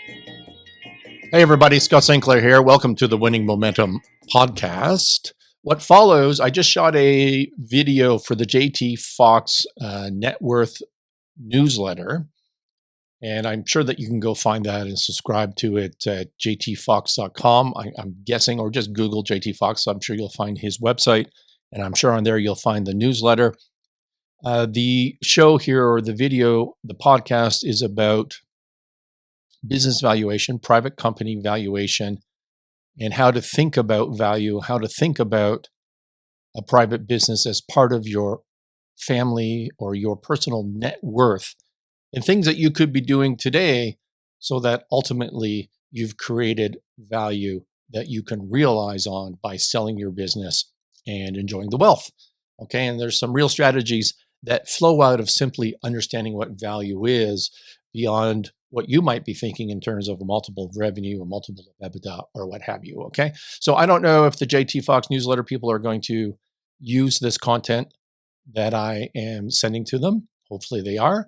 Hey everybody, Scott Sinclair here. Welcome to the Winning Momentum podcast. What follows, I just shot a video for the JT Fox Net Worth newsletter, and I'm sure that you can go find that and subscribe to it at jtfox.com. I'm guessing, or just Google JT Fox. I'm sure you'll find his website, and I'm sure on there you'll find the newsletter. The show here, or the video, the podcast is about business valuation, private company valuation, and how to think about value, how to think about a private business as part of your family or your personal net worth, and things that you could be doing today so that ultimately you've created value that you can realize on by selling your business and enjoying the wealth. Okay. And there's some real strategies that flow out of simply understanding what value is beyond what you might be thinking in terms of a multiple of revenue, a multiple of EBITDA, or what have you. Okay. So I don't know if the JT Fox newsletter people are going to use this content that I am sending to them. Hopefully they are.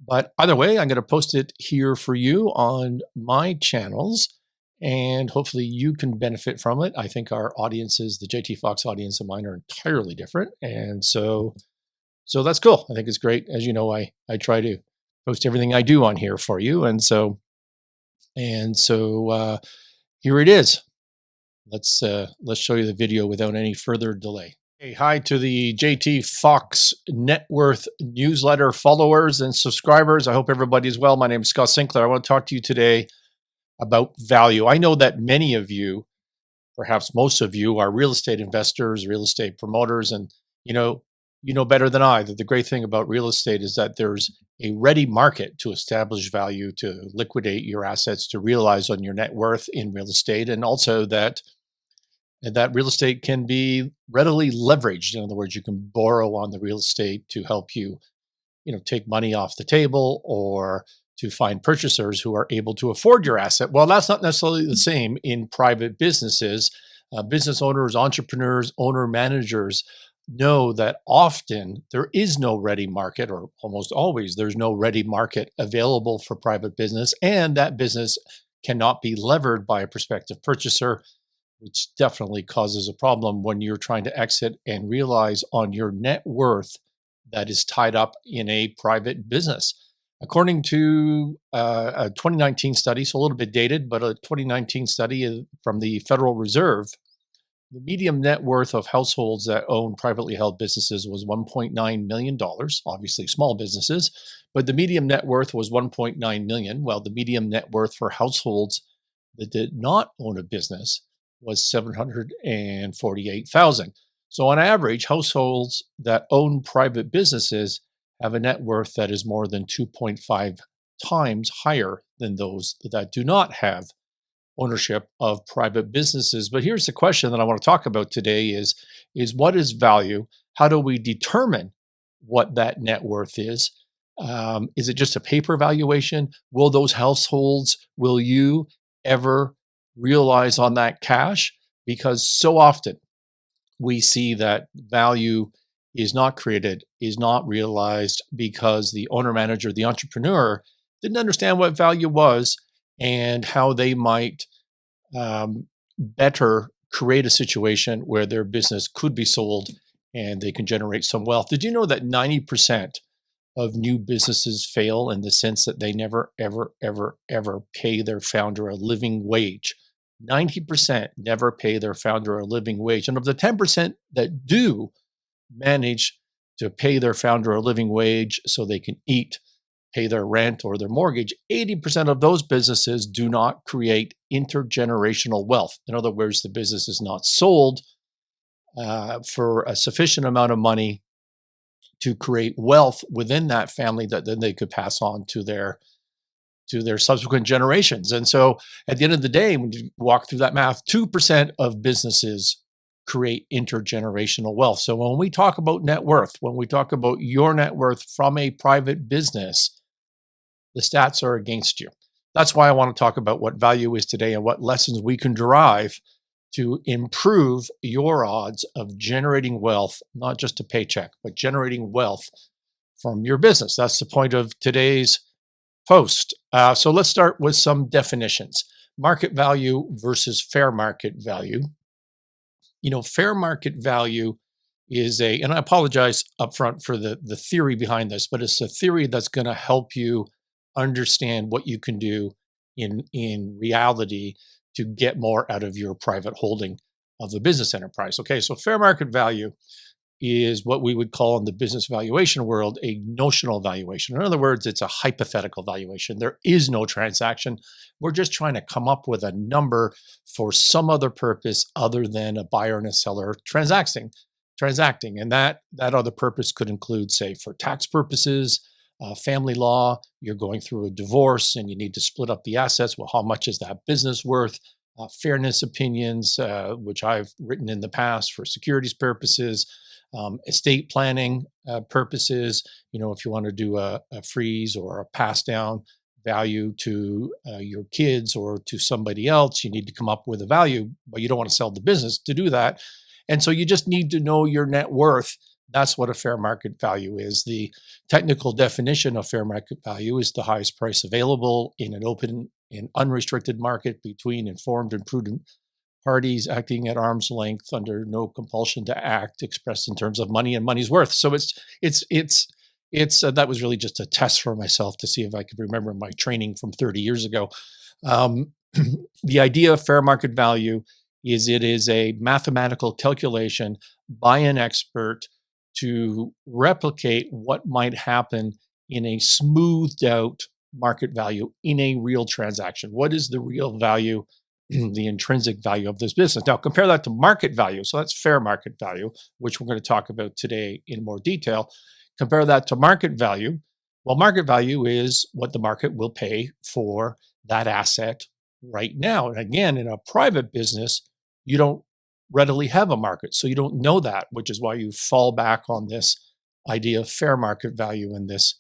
But either way, I'm going to post it here for you on my channels, and hopefully you can benefit from it. I think our audiences, the JT Fox audience and mine, are entirely different. And so that's cool. I think it's great. As you know, I try to post everything I do on here for you. And so here it is. Let's show you the video without any further delay. Hey, hi to the JT Fox Net Worth newsletter followers and subscribers. I hope everybody's well. My name is Scott Sinclair. I want to talk to you today about value. I know that many of you, perhaps most of you, are real estate investors, real estate promoters, and you know better than I that the great thing about real estate is that there's a ready market to establish value, to liquidate your assets, to realize on your net worth in real estate, and also that real estate can be readily leveraged. In other words, you can borrow on the real estate to help you, take money off the table, or to find purchasers who are able to afford your asset. Well, that's not necessarily the same in private businesses. Business owners, entrepreneurs, owner managers know that often there is no ready market, or almost always there's no ready market available for private business, and that business cannot be levered by a prospective purchaser, which definitely causes a problem when you're trying to exit and realize on your net worth that is tied up in a private business. According to a 2019 study, so a little bit dated, but a 2019 study from the Federal Reserve, the median net worth of households that own privately held businesses was $1.9 million, obviously small businesses, but the median net worth was $1.9 million, while the median net worth for households that did not own a business was $748,000. So on average, households that own private businesses have a net worth that is more than 2.5 times higher than those that do not have ownership of private businesses. But here's the question that I want to talk about today is what is value? How do we determine what that net worth is? Is it just a paper valuation? Will those households, will you ever realize on that cash? Because so often we see that value is not created, is not realized because the owner manager, the entrepreneur, didn't understand what value was and how they might better create a situation where their business could be sold and they can generate some wealth. Did you know that 90% of new businesses fail in the sense that they never, ever, ever, ever pay their founder a living wage? 90% never pay their founder a living wage. And of the 10% that do manage to pay their founder a living wage so they can eat, pay their rent or their mortgage, 80% of those businesses do not create intergenerational wealth. In other words, the business is not sold for a sufficient amount of money to create wealth within that family that then they could pass on to their subsequent generations. And so at the end of the day, when you walk through that math, 2% of businesses create intergenerational wealth. So when we talk about net worth, when we talk about your net worth from a private business, the stats are against you. That's why I want to talk about what value is today and what lessons we can derive to improve your odds of generating wealth, not just a paycheck, but generating wealth from your business. That's the point of today's Post. So let's start with some definitions. Market value versus fair market value. Fair market value is and I apologize upfront for the theory behind this, but it's a theory that's going to help you understand what you can do in reality to get more out of your private holding of the business enterprise. Okay, so fair market value is what we would call in the business valuation world a notional valuation. In other words, it's a hypothetical valuation. There is no transaction. We're just trying to come up with a number for some other purpose other than a buyer and a seller transacting. And that other purpose could include, say, for tax purposes, family law. You're going through a divorce and you need to split up the assets. Well, how much is that business worth? Fairness opinions, which I've written in the past for securities purposes, estate planning purposes. If you want to do a freeze or a pass down value to your kids or to somebody else, you need to come up with a value, but you don't want to sell the business to do that. And so you just need to know your net worth. That's what a fair market value is. The technical definition of fair market value is the highest price available in an open and unrestricted market between informed and prudent parties acting at arm's length under no compulsion to act, expressed in terms of money and money's worth. So it's that was really just a test for myself to see if I could remember my training from 30 years ago. Um, the idea of fair market value is it is a mathematical calculation by an expert to replicate what might happen in a smoothed out market value in a real transaction. What is the real value, the intrinsic value of this business? Now, compare that to market value. So that's fair market value, which we're going to talk about today in more detail. Compare that to market value. Well, market value is what the market will pay for that asset right now. And again, in a private business, you don't readily have a market. So you don't know that, which is why you fall back on this idea of fair market value and this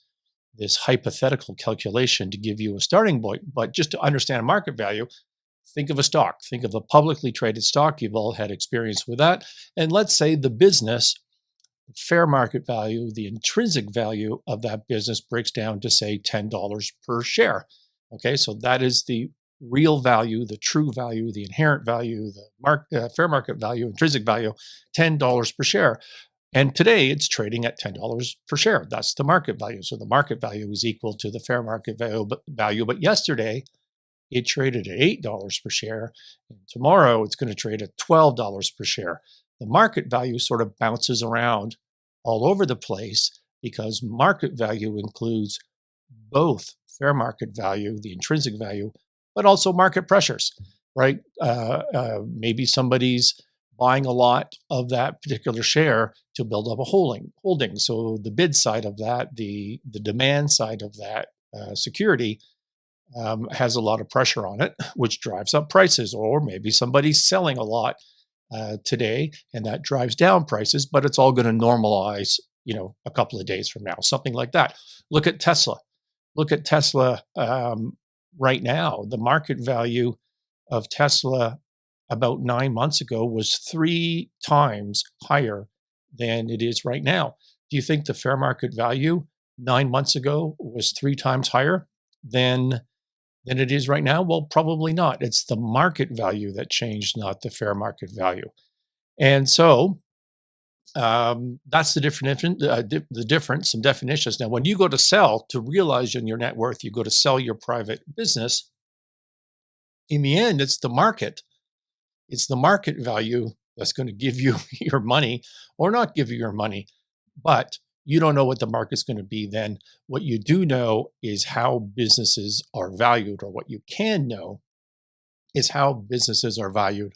hypothetical calculation to give you a starting point. But just to understand market value, think of a stock, think of a publicly traded stock. You've all had experience with that. And let's say the business, fair market value, the intrinsic value of that business breaks down to, say, $10 per share. Okay, so that is the real value, the true value, the inherent value, the fair market value, intrinsic value, $10 per share. And today it's trading at $10 per share. That's the market value. So the market value is equal to the fair market value. But yesterday it traded at $8 per share. And tomorrow it's going to trade at $12 per share. The market value sort of bounces around all over the place because market value includes both fair market value, the intrinsic value, but also market pressures, right? Maybe somebody's buying a lot of that particular share to build up a holding. So the bid side of that, the demand side of that security has a lot of pressure on it, which drives up prices. Or maybe somebody's selling a lot today, and that drives down prices. But it's all going to normalize, a couple of days from now, something like that. Look at Tesla. Right now. The market value of Tesla about 9 months ago was 3 times higher than it is right now. Do you think the fair market value 9 months ago was 3 times higher than it is right now? Well, probably not. It's the market value that changed, not the fair market value. And so that's the difference, some definitions. Now, when you go to sell to realize in your net worth, you go to sell your private business. In the end, it's the market. It's the market value that's going to give you your money or not give you your money. But you don't know what the market's going to be then. What you do know is how businesses are valued, or what you can know is how businesses are valued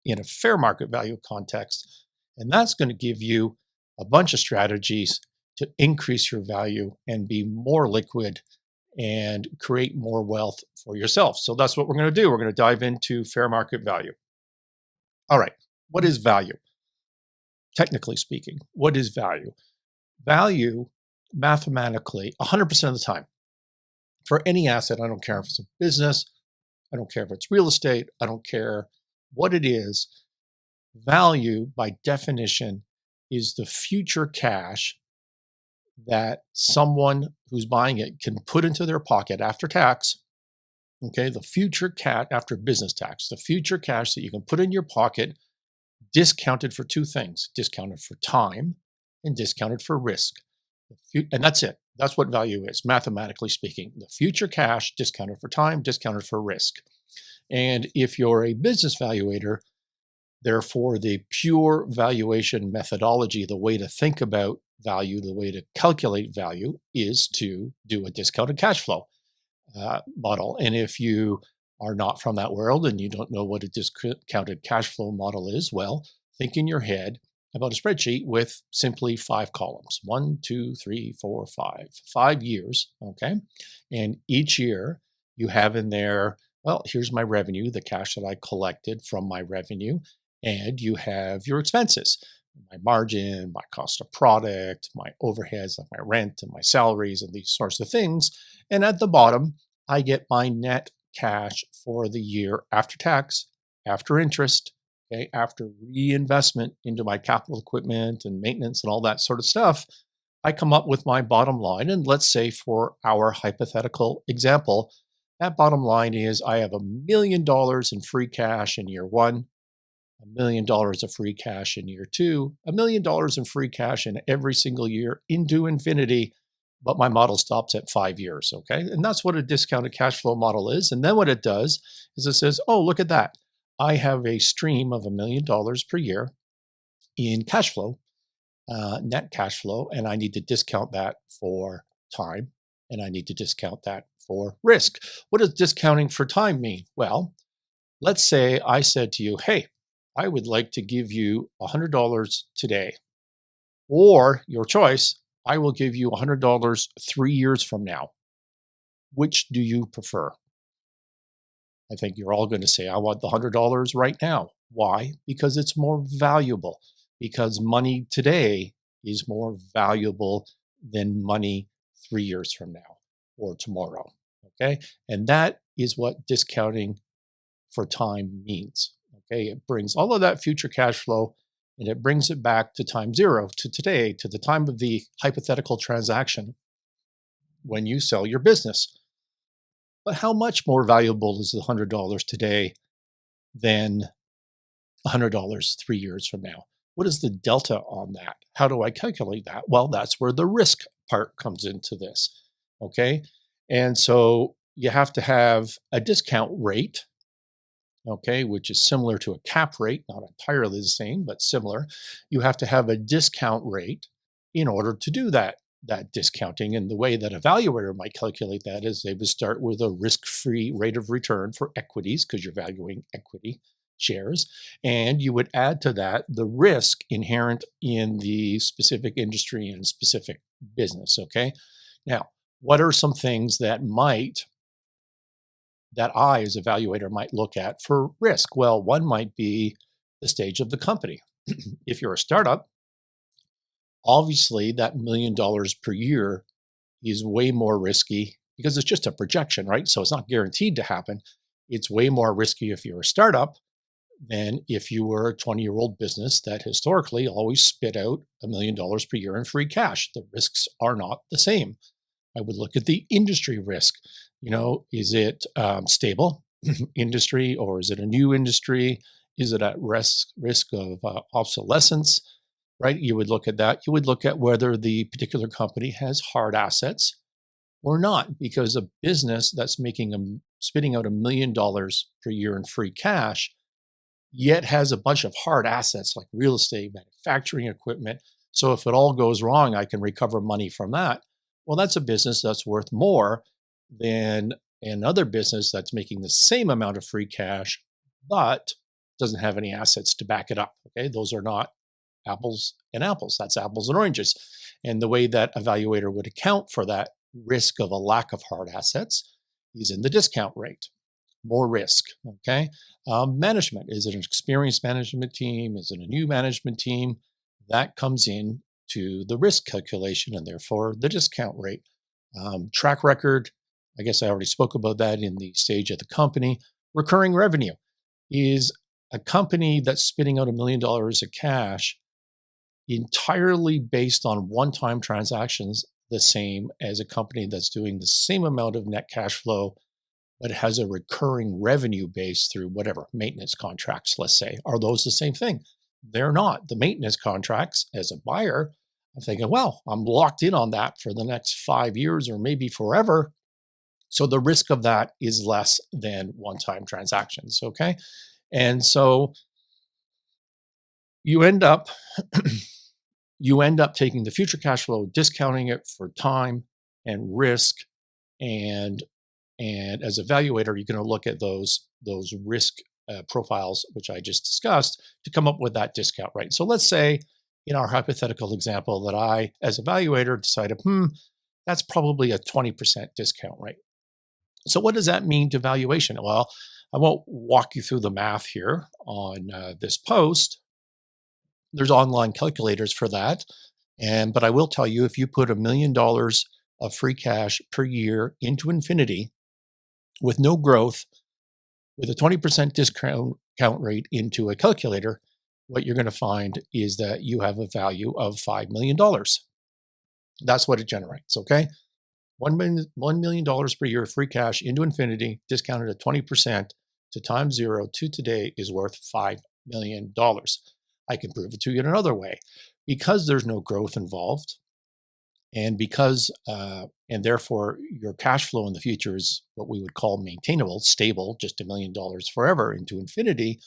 in a fair market value context. And that's going to give you a bunch of strategies to increase your value and be more liquid and create more wealth for yourself. So that's what we're going to do. We're going to dive into fair market value. All right. What is value? Technically speaking, what is value? Value, mathematically, 100% of the time, for any asset, I don't care if it's a business, I don't care if it's real estate, I don't care what it is, value by definition is the future cash that someone who's buying it can put into their pocket after tax. Okay, the future cash after business tax, the future cash that you can put in your pocket, discounted for two things: discounted for time and discounted for risk. And that's it. That's what value is, mathematically speaking. The future cash discounted for time, discounted for risk. And if you're a business valuator, therefore, the pure valuation methodology, the way to think about value, the way to calculate value is to do a discounted cash flow model. And if you are not from that world and you don't know what a discounted cash flow model is, well, think in your head about a spreadsheet with simply 5 columns: 1, 2, 3, 4, 5, 5 years. Okay. And each year you have in there, well, here's my revenue, the cash that I collected from my revenue, and you have your expenses: my margin, my cost of product, my overheads like my rent and my salaries and these sorts of things. And at the bottom, I get my net cash for the year after tax, after interest, okay, after reinvestment into my capital equipment and maintenance and all that sort of stuff. I come up with my bottom line. And let's say for our hypothetical example, that bottom line is I have $1 million in free cash in year one, $1 million of free cash in year two, $1 million in free cash in every single year into infinity. But my model stops at 5 years. Okay. And that's what a discounted cash flow model is. And then what it does is it says, oh, look at that. I have a stream of $1 million per year in cash flow, net cash flow, and I need to discount that for time, and I need to discount that for risk. What does discounting for time mean? Well, let's say I said to you, hey, I would like to give you $100 today, or your choice, I will give you $100 3 years from now. Which do you prefer? I think you're all going to say, I want the $100 right now. Why? Because it's more valuable. Because money today is more valuable than money 3 years from now or tomorrow. Okay. And that is what discounting for time means. Okay. It brings all of that future cash flow and it brings it back to time zero, to today, to the time of the hypothetical transaction when you sell your business. But how much more valuable is the $100 today than $100 3 years from now? What is the delta on that? How do I calculate that? Well, that's where the risk part comes into this. Okay. And so you have to have a discount rate, okay, which is similar to a cap rate, not entirely the same, but similar. You have to have a discount rate in order to do that discounting. And the way that a valuator might calculate that is they would start with a risk-free rate of return for equities, because you're valuing equity shares, and you would add to that the risk inherent in the specific industry and specific business. Okay. Now, what are some things that I, as a evaluator, might look at for risk? Well, one might be the stage of the company. If you're a startup, obviously that $1 million per year is way more risky because it's just a projection, right? So it's not guaranteed to happen. It's way more risky if you're a startup than if you were a 20-year-old business that historically always spit out $1 million per year in free cash. The risks are not the same. I would look at the industry risk. Is it stable industry, or is it a new industry? Is it at risk of obsolescence? Right? You would look at that. You would look at whether the particular company has hard assets or not, because a business that's spitting out $1 million per year in free cash, yet has a bunch of hard assets like real estate, manufacturing equipment. So if it all goes wrong, I can recover money from that. Well, that's a business that's worth more than another business that's making the same amount of free cash, but doesn't have any assets to back it up. Okay. Those are not apples and apples. That's apples and oranges. And the way that evaluator would account for that risk of a lack of hard assets is in the discount rate. More risk. Okay. Management. Is it an experienced management team? Is it a new management team? That comes in to the risk calculation and therefore the discount rate. Track record. I guess I already spoke about that in the stage of the company. Recurring revenue. Is a company that's spitting out $1 million of cash entirely based on one-time transactions the same as a company that's doing the same amount of net cash flow, but has a recurring revenue base through whatever maintenance contracts, let's say? Are those the same thing? They're not. The maintenance contracts, as a buyer, I'm thinking, well, I'm locked in on that for the next 5 years or maybe forever. So the risk of that is less than one-time transactions. Okay. And so you end up taking the future cash flow, discounting it for time and risk, and as a evaluator, you're going to look at those risk profiles, which I just discussed, to come up with that discount rate. So let's say in our hypothetical example that I, as evaluator, decided, that's probably a 20% discount rate. So what does that mean to valuation? Well, I won't walk you through the math here on this post. There's online calculators for that. But I will tell you, if you put $1 million of free cash per year into infinity with no growth, with a 20% discount rate into a calculator, what you're going to find is that you have a value of $5 million. That's what it generates, okay? $1 million per year of free cash into infinity, discounted at 20% to time zero to today, is worth $5 million. I can prove it to you in another way. Because there's no growth involved, and because, and therefore your cash flow in the future is what we would call maintainable, stable, just $1 million forever into infinity,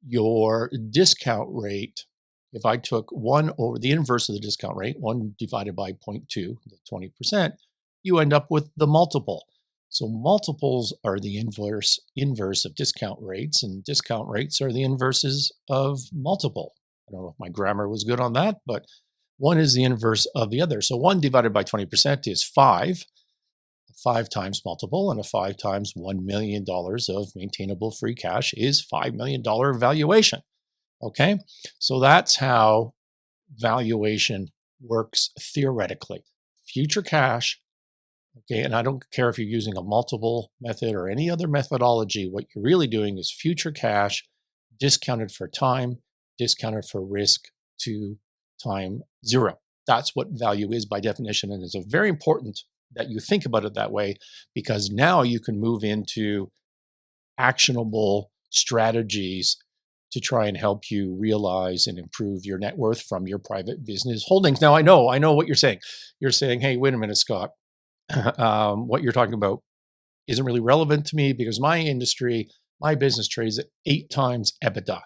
your discount rate, if I took 1 over the inverse of the discount rate, 1 divided by 0.2, the 20%, you end up with the multiple. So multiples are the inverse of discount rates, and discount rates are the inverses of multiple. I don't know if my grammar was good on that, but one is the inverse of the other. So 1 divided by 20% is 5, 5 times multiple, and a 5 times $1 million of maintainable free cash is $5 million valuation. Okay, so that's how valuation works theoretically. Future cash. Okay, and I don't care if you're using a multiple method or any other methodology. What you're really doing is future cash discounted for time, discounted for risk to time zero. That's what value is by definition. And it's very important that you think about it that way, because now you can move into actionable strategies to try and help you realize and improve your net worth from your private business holdings. Now, I know what you're saying. You're saying, hey, wait a minute, Scott. What you're talking about isn't really relevant to me because my industry, my business trades at 8 times EBITDA,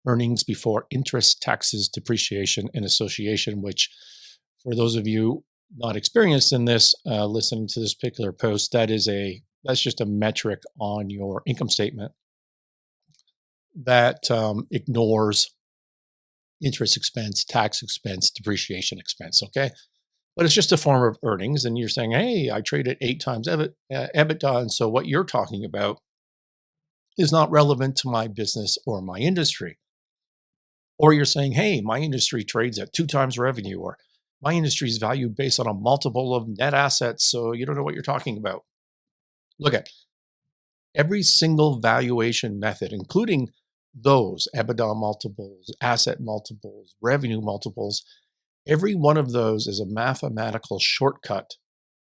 earnings before interest, taxes, depreciation, and association, which for those of you not experienced in this, listening to this particular post, that's just a metric on your income statement that ignores interest expense, tax expense, depreciation expense, okay? But it's just a form of earnings, and you're saying, hey, I trade at 8 times EBITDA, and so what you're talking about is not relevant to my business or my industry. Or you're saying, hey, my industry trades at 2 times revenue, or my industry is valued based on a multiple of net assets, so you don't know what you're talking about. Look at every single valuation method, including those EBITDA multiples, asset multiples, revenue multiples. Every one of those is a mathematical shortcut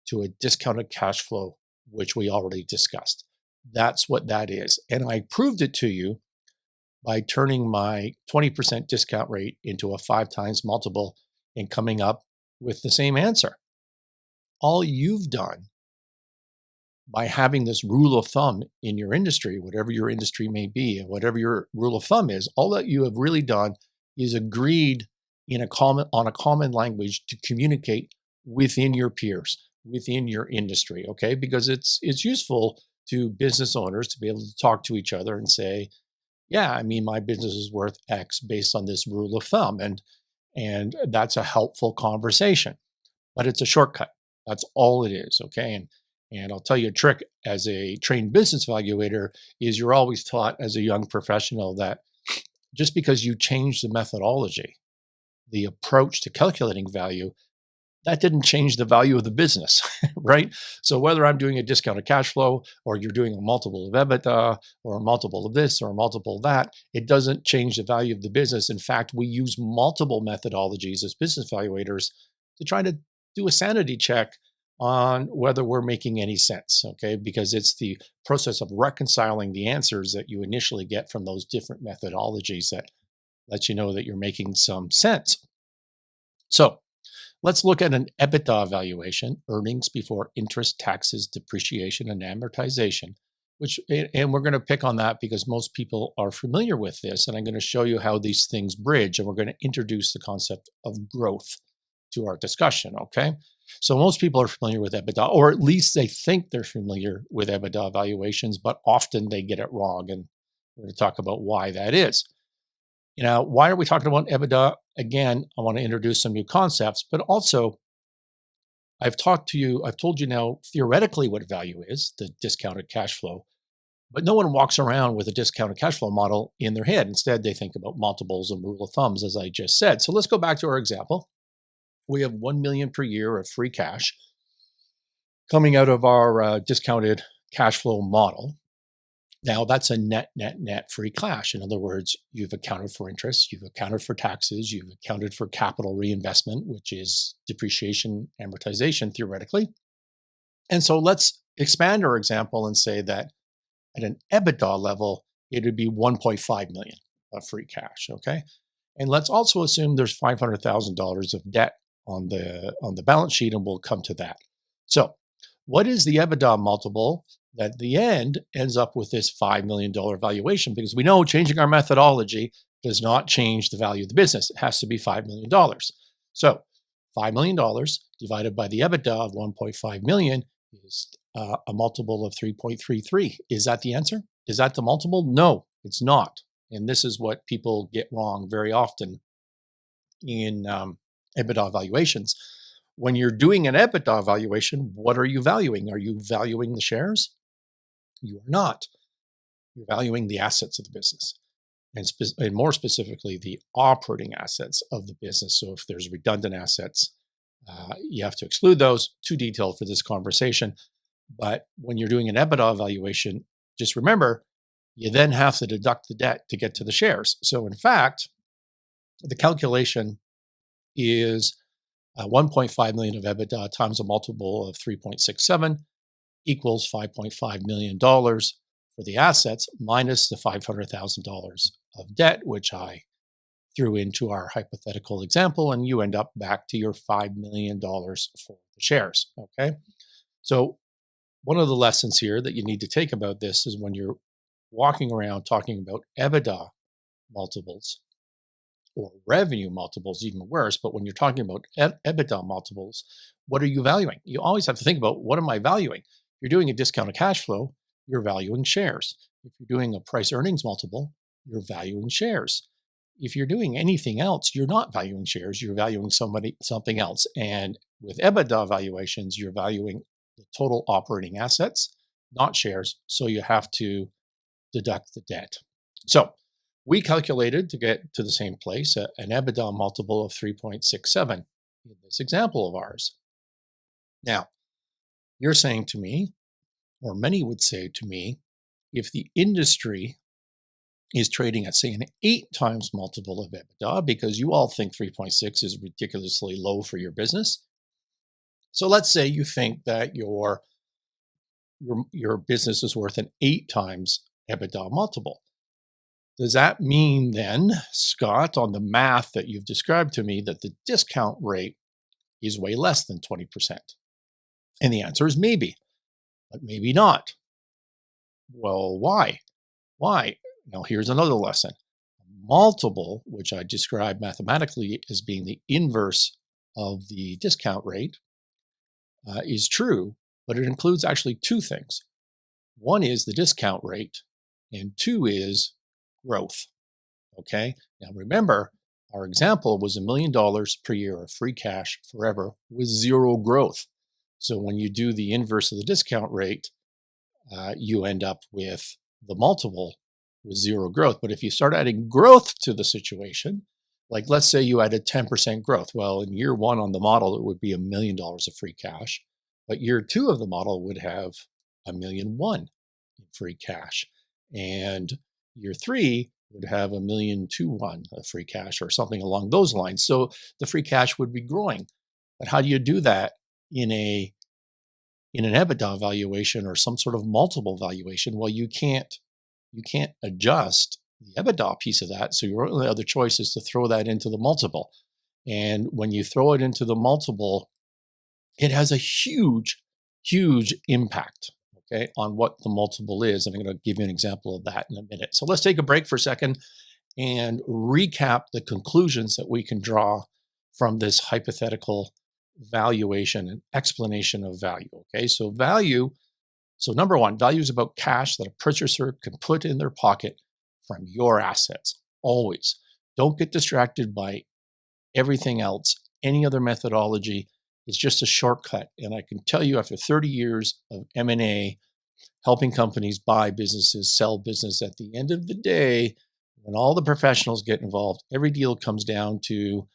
to a discounted cash flow, which we already discussed. That's what that is. And I proved it to you by turning my 20% discount rate into a 5 times multiple and coming up with the same answer. All you've done by having this rule of thumb in your industry, whatever your industry may be, and whatever your rule of thumb is, all that you have really done is agreed on a common language to communicate within your peers, within your industry, okay? Because it's useful to business owners to be able to talk to each other and say, yeah, I mean, my business is worth X based on this rule of thumb. And that's a helpful conversation, but it's a shortcut. That's all it is, okay? And I'll tell you a trick as a trained business evaluator is you're always taught as a young professional that just because you change the methodology, the approach to calculating value, that didn't change the value of the business, right? So whether I'm doing a discounted cash flow or you're doing a multiple of EBITDA or a multiple of this or a multiple of that, it doesn't change the value of the business. In fact, we use multiple methodologies as business evaluators to try to do a sanity check on whether we're making any sense, okay? Because it's the process of reconciling the answers that you initially get from those different methodologies that lets you know that you're making some sense. So let's look at an EBITDA valuation, earnings before interest, taxes, depreciation, and amortization, and we're going to pick on that because most people are familiar with this. And I'm going to show you how these things bridge, and we're going to introduce the concept of growth to our discussion. Okay. So most people are familiar with EBITDA, or at least they think they're familiar with EBITDA valuations, but often they get it wrong. And we're going to talk about why that is. Why are we talking about EBITDA? Again, I want to introduce some new concepts, but also I've told you now theoretically what value is, the discounted cash flow, but no one walks around with a discounted cash flow model in their head. Instead, they think about multiples and rule of thumbs, as I just said. So let's go back to our example. We have 1 million per year of free cash coming out of our discounted cash flow model. Now that's a net free cash. In other words, you've accounted for interest, you've accounted for taxes, you've accounted for capital reinvestment, which is depreciation, amortization theoretically. And so let's expand our example and say that at an EBITDA level, it would be 1.5 million of free cash. Okay. And let's also assume there's $500,000 of debt on the balance sheet, and we'll come to that. So what is the EBITDA multiple that at the end ends up with this $5 million valuation? Because we know changing our methodology does not change the value of the business. It has to be $5 million. So $5 million divided by the EBITDA of 1.5 million is a multiple of 3.33. Is that the answer? Is that the multiple? No, it's not. And this is what people get wrong very often in EBITDA valuations. When you're doing an EBITDA valuation, what are you valuing? Are you valuing the shares? You are not. You're valuing the assets of the business, and more specifically, the operating assets of the business. So if there's redundant assets, you have to exclude those. Too detailed for this conversation. But when you're doing an EBITDA valuation, just remember, you then have to deduct the debt to get to the shares. So in fact, the calculation is 1.5 million of EBITDA times a multiple of 3.67 equals $5.5 million for the assets minus the $500,000 of debt, which I threw into our hypothetical example, and you end up back to your $5 million for the shares. Okay. So one of the lessons here that you need to take about this is when you're walking around talking about EBITDA multiples, or revenue multiples, even worse. But when you're talking about EBITDA multiples, what are you valuing? You always have to think about, what am I valuing? If you're doing a discounted cash flow, you're valuing shares. If you're doing a price earnings multiple, you're valuing shares. If you're doing anything else, you're not valuing shares, you're valuing something else. And with EBITDA valuations, you're valuing the total operating assets, not shares. So you have to deduct the debt. So we calculated, to get to the same place, an EBITDA multiple of 3.67 in this example of ours. Now, you're saying to me, or many would say to me, if the industry is trading at, say, an 8 times multiple of EBITDA, because you all think 3.6 is ridiculously low for your business. So let's say you think that your business is worth an 8 times EBITDA multiple. Does that mean then, Scott, on the math that you've described to me, that the discount rate is way less than 20%? And the answer is maybe, but maybe not. Well, why? Why? Now, here's another lesson. Multiple, which I describe mathematically as being the inverse of the discount rate, is true, but it includes actually 2 things. One is the discount rate, and 2 is growth. Okay. Now remember, our example was $1 million per year of free cash forever with 0 growth. So when you do the inverse of the discount rate, you end up with the multiple with 0 growth. But if you start adding growth to the situation, like let's say you added 10% growth. Well, in year 1 on the model, it would be $1 million of free cash. But year 2 of the model would have $1.1 million in free cash. And year 3 would have $1.21 million of free cash, or something along those lines. So the free cash would be growing. But how do you do that in a in an EBITDA valuation or some sort of multiple valuation? Well, you can't adjust the EBITDA piece of that. So your only other choice is to throw that into the multiple. And when you throw it into the multiple, it has a huge, huge impact, okay, on what the multiple is. And I'm going to give you an example of that in a minute. So let's take a break for a second and recap the conclusions that we can draw from this hypothetical valuation and explanation of value. Okay, so value. So, number one, value is about cash that a purchaser can put in their pocket from your assets. Always. Don't get distracted by everything else. Any other methodology is just a shortcut. And I can tell you, after 30 years of M&A, helping companies buy businesses, sell business, at the end of the day, when all the professionals get involved, every deal comes down to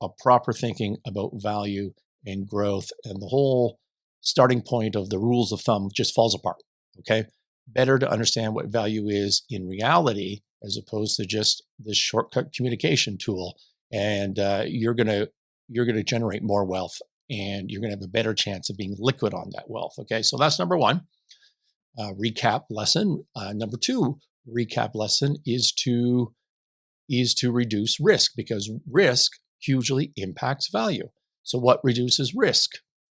a proper thinking about value and growth, and the whole starting point of the rules of thumb just falls apart. Okay. Better to understand what value is in reality as opposed to just this shortcut communication tool. And you're gonna generate more wealth, and you're gonna have a better chance of being liquid on that wealth. Okay. So that's number one. Recap lesson. Number two, recap lesson is to reduce risk, because risk hugely impacts value. So what reduces risk?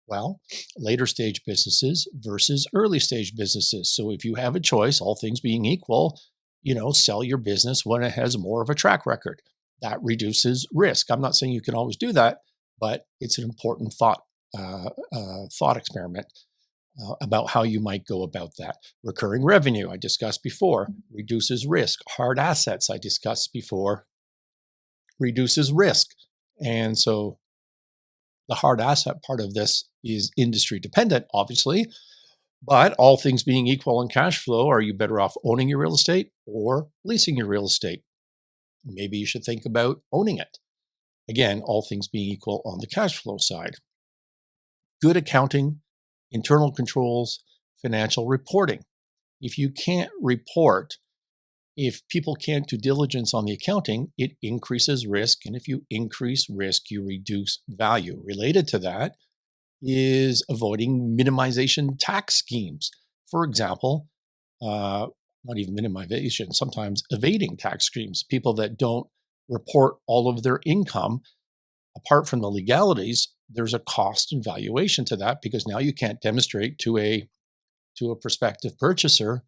Well, later stage businesses versus early stage businesses. So if you have a choice, all things being equal, sell your business when it has more of a track record. That reduces risk. I'm not saying you can always do that, but it's an important thought experiment about how you might go about that. Recurring revenue, I discussed before, reduces risk. Hard assets, I discussed before, reduces risk. And so the hard asset part of this is industry dependent, obviously, but all things being equal in cash flow, are you better off owning your real estate or leasing your real estate? Maybe you should think about owning it. Again, all things being equal on the cash flow side. Good accounting, internal controls, financial reporting. If you can't report, if people can't do diligence on the accounting, it increases risk. And if you increase risk, you reduce value. Related to that is avoiding minimization tax schemes. For example, not even minimization, sometimes evading tax schemes. People that don't report all of their income, apart from the legalities, there's a cost and valuation to that, because now you can't demonstrate to a prospective purchaser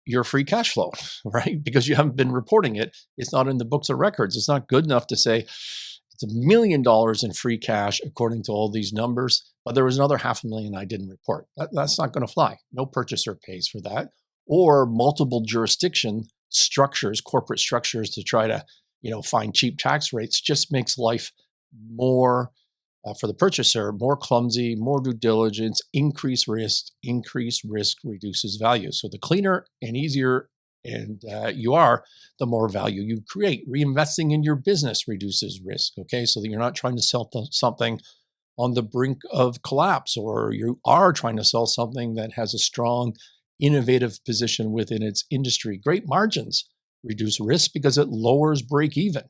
your free cash flow, right? Because you haven't been reporting it. It's not in the books of records. It's not good enough to say it's $1 million in free cash according to all these numbers, but there was another $500,000 I didn't report. That's not going to fly. No purchaser pays for that. Or multiple jurisdiction structures, corporate structures, to try to find cheap tax rates just makes life more for the purchaser, more clumsy, more due diligence, increased risk reduces value. So the cleaner and easier you are, the more value you create. Reinvesting in your business reduces risk, okay? So that you're not trying to sell something on the brink of collapse, or you are trying to sell something that has a strong, innovative position within its industry. Great margins reduce risk because it lowers break even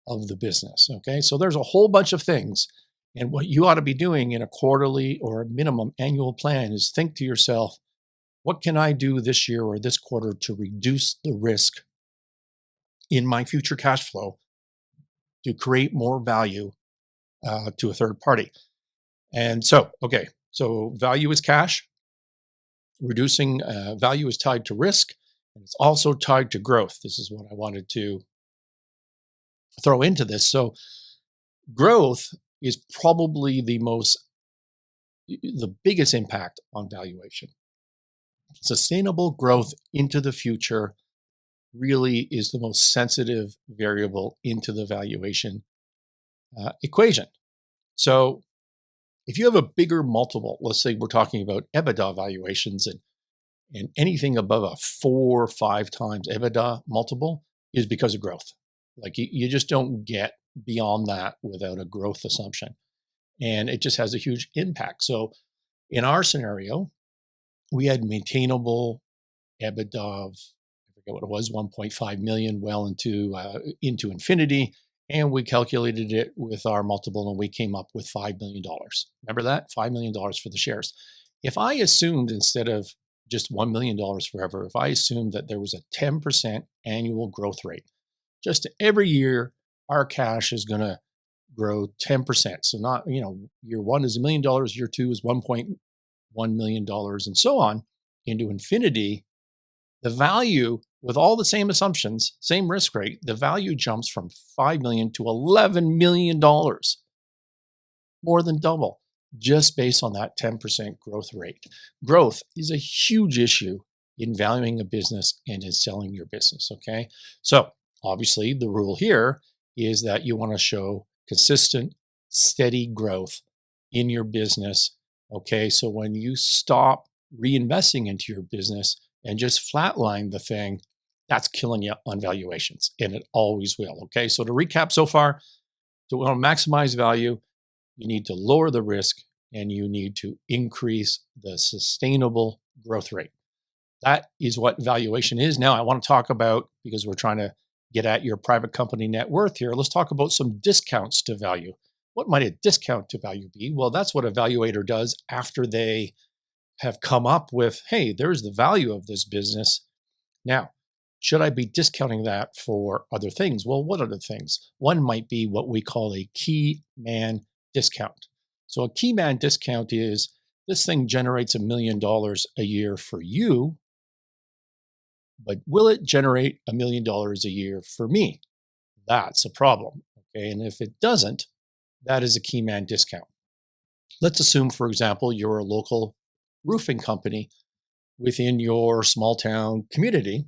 of the business, okay? So there's a whole bunch of things. And what you ought to be doing in a quarterly or a minimum annual plan is think to yourself, what can I do this year or this quarter to reduce the risk in my future cash flow to create more value to a third party? And so, okay, so value is cash. Reducing value is tied to risk, and it's also tied to growth. This is what I wanted to throw into this. So growth is probably the biggest impact on valuation. Sustainable growth into the future really is the most sensitive variable into the valuation equation. So if you have a bigger multiple, let's say we're talking about EBITDA valuations, and anything above a 4 or 5 times EBITDA multiple is because of growth. Like you just don't get beyond that without a growth assumption. And it just has a huge impact. So in our scenario, we had maintainable EBITDA of, I forget what it was, 1.5 million, well into infinity. and we calculated it with our multiple and we came up with $5 million. Remember that? $5 million for the shares. If I assumed instead of just $1 million forever, if I assumed that there was a 10% annual growth rate, just every year, our cash is going to grow 10%. So not, year one is $1 million, year two is $1.1 million, and so on into infinity. The value, with all the same assumptions, same risk rate, the value jumps from $5 million to $11 million, more than double, just based on that 10% growth rate. Growth is a huge issue in valuing a business and in selling your business. Okay. So obviously, the rule here is that you want to show consistent, steady growth in your business. Okay. So when you stop reinvesting into your business and just flatline the thing, that's killing you on valuations, and it always will. Okay. So to recap so far, to want to maximize value, you need to lower the risk and you need to increase the sustainable growth rate. That is what valuation is. Now, I want to talk about, because we're trying to get at your private company net worth here, let's talk about some discounts to value. What might a discount to value be? Well, that's what a valuator does after they have come up with, hey, there's the value of this business. Now, should I be discounting that for other things? Well, what other things? One might be what we call a key man discount. So a key man discount is this thing generates $1 million a year for you, but will it generate $1 million a year for me? That's a problem. Okay. And if it doesn't, that is a key man discount. Let's assume, for example, you're a local roofing company within your small town community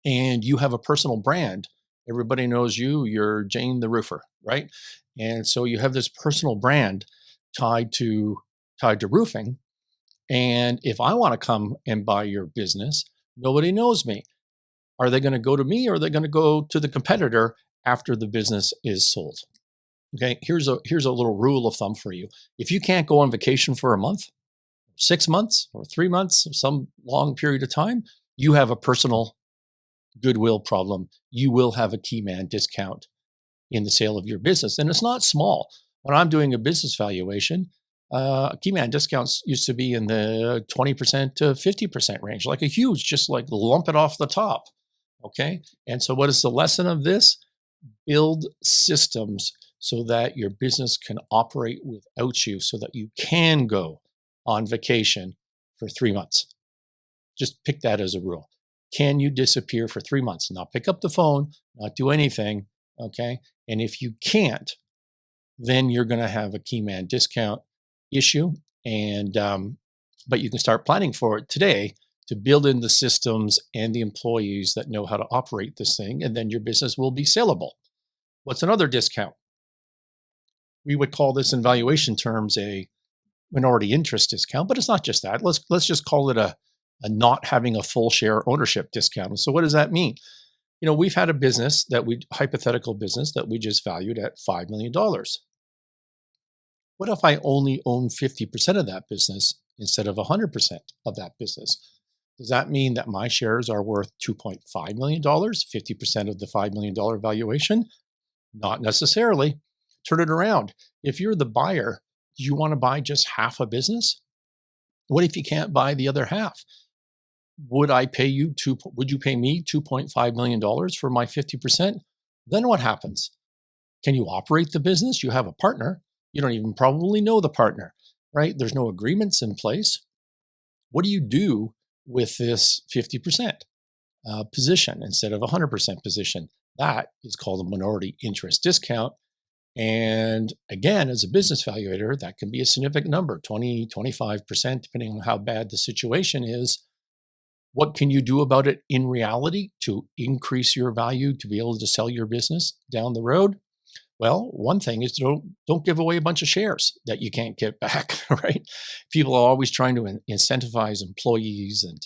and you have a personal brand. Everybody knows you, you're Jane the roofer, right? And so you have this personal brand tied to roofing. And if I want to come and buy your business, nobody knows me. Are they going to go to me or are they going to go to the competitor after the business is sold? Okay, here's a little rule of thumb for you. If you can't go on vacation for a month, 6 months, or 3 months, some long period of time, you have a personal goodwill problem. You will have a key man discount in the sale of your business. And it's not small. When I'm doing a business valuation, key man discounts used to be in the 20% to 50% range, like a huge, just like lump it off the top. Okay. And so what is the lesson of this? Build systems so that your business can operate without you, so that you can go on vacation for 3 months. Just pick that as a rule. Can you disappear for 3 months, not pick up the phone, not do anything? Okay. And if you can't, then you're going to have a key man discount issue. And, but you can start planning for it today to build in the systems and the employees that know how to operate this thing. And then your business will be saleable. What's another discount? We would call this in valuation terms a minority interest discount, but it's not just that. Let's just call it a not having a full share ownership discount. So what does that mean? We've had a hypothetical business that we just valued at $5 million. What if I only own 50% of that business instead of 100% of that business? Does that mean that my shares are worth $2.5 million, 50% of the $5 million valuation? Not necessarily. Turn it around. If you're the buyer, do you want to buy just half a business? What if you can't buy the other half? Would you pay me $2.5 million for my 50%? Then what happens? Can you operate the business? You have a partner. You don't even probably know the partner, right? There's no agreements in place. What do you do with this 50% position instead of 100% position? That is called a minority interest discount. And again, as a business valuator, that can be a significant number, 20, 25%, depending on how bad the situation is. What can you do about it in reality to increase your value, to be able to sell your business down the road? Well, one thing is don't give away a bunch of shares that you can't get back, right? People are always trying to incentivize employees and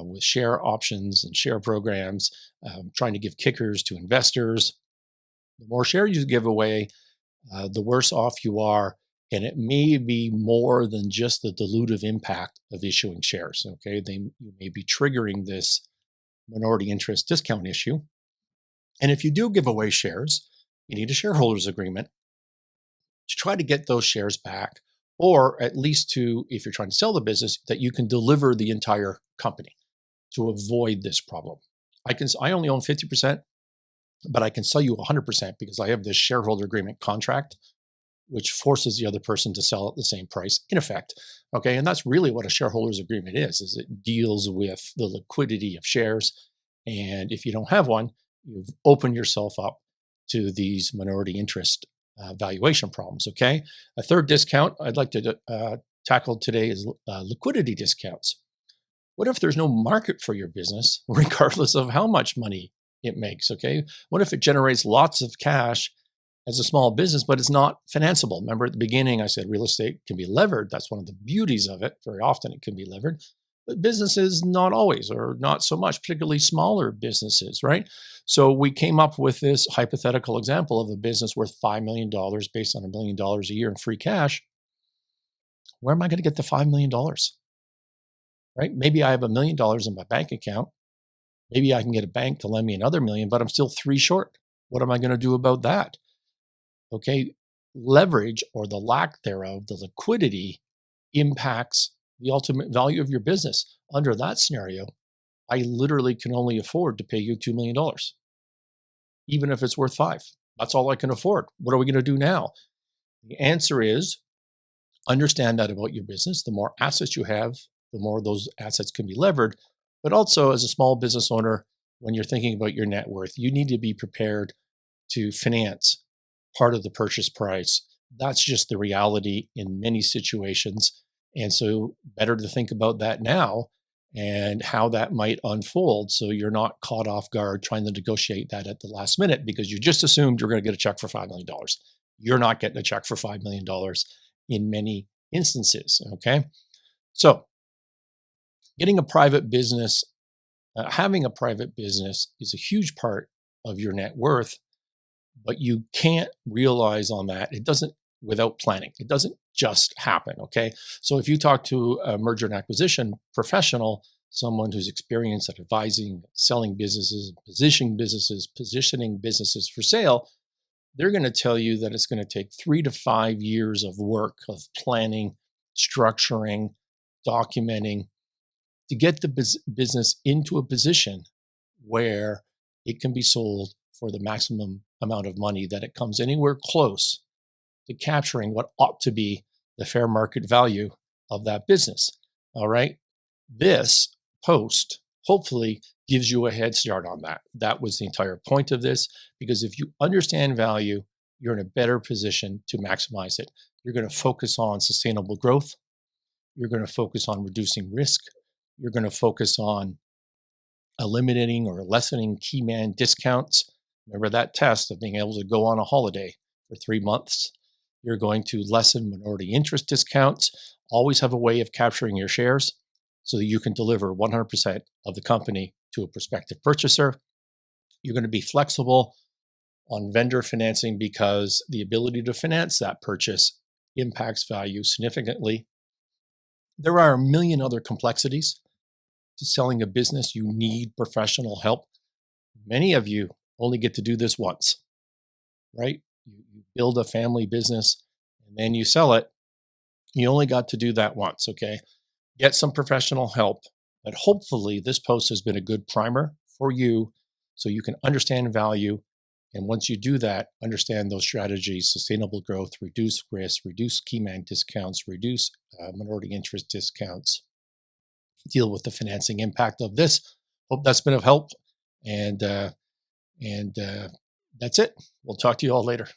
with share options and share programs, trying to give kickers to investors. The more shares you give away, the worse off you are. And it may be more than just the dilutive impact of issuing shares. Okay, you may be triggering this minority interest discount issue. And if you do give away shares, you need a shareholders agreement to try to get those shares back, or at least to, if you're trying to sell the business, that you can deliver the entire company to avoid this problem. I only own 50%, but I can sell you 100% because I have this shareholder agreement contract, which forces the other person to sell at the same price in effect. Okay. And that's really what a shareholders agreement is it deals with the liquidity of shares. And if you don't have one, you've opened yourself up to these minority interest valuation problems. Okay. A third discount I'd like to tackle today is liquidity discounts. What if there's no market for your business, regardless of how much money it makes? Okay. What if it generates lots of cash as a small business, but it's not financeable? Remember at the beginning, I said real estate can be levered. That's one of the beauties of it. Very often it can be levered, but businesses not always, or not so much, particularly smaller businesses, right? So we came up with this hypothetical example of a business worth $5 million based on $1 million a year in free cash. Where am I going to get the $5 million? Right? Maybe I have $1 million in my bank account. Maybe I can get a bank to lend me another million, but I'm still 3 short. What am I going to do about that? Okay. Leverage, or the lack thereof, the liquidity, impacts the ultimate value of your business. Under that scenario, I literally can only afford to pay you $2 million, even if it's worth 5. That's all I can afford. What are we going to do now? The answer is understand that about your business. The more assets you have, the more those assets can be levered. But also, as a small business owner, when you're thinking about your net worth, you need to be prepared to finance part of the purchase price. That's just the reality in many situations. And so, better to think about that now and how that might unfold, so you're not caught off guard trying to negotiate that at the last minute because you just assumed you're going to get a check for $5 million. You're not getting a check for $5 million in many instances. Okay. So, getting a private business, having a private business is a huge part of your net worth, but you can't realize on that. It doesn't, without planning. It doesn't just happen. Okay. So if you talk to a merger and acquisition professional, someone who's experienced at advising, selling businesses, positioning businesses for sale, they're going to tell you that it's going to take 3 to 5 years of work, of planning, structuring, documenting, to get the business into a position where it can be sold for the maximum amount of money that it comes anywhere close to capturing what ought to be the fair market value of that business. All right. This post hopefully gives you a head start on that. That was the entire point of this, because if you understand value, you're in a better position to maximize it. You're going to focus on sustainable growth. You're going to focus on reducing risk. You're going to focus on eliminating or lessening key man discounts. Remember that test of being able to go on a holiday for 3 months. You're going to lessen minority interest discounts. Always have a way of capturing your shares so that you can deliver 100% of the company to a prospective purchaser. You're going to be flexible on vendor financing because the ability to finance that purchase impacts value significantly. There are a million other complexities to selling a business. You need professional help. Many of you only get to do this once, right? You build a family business and then you sell it. You only got to do that once, okay? Get some professional help. But hopefully this post has been a good primer for you so you can understand value. And once you do that, understand those strategies: sustainable growth, reduce risk, reduce key man discounts, reduce minority interest discounts, deal with the financing impact of this. Hope that's been of help. And that's it. We'll talk to you all later.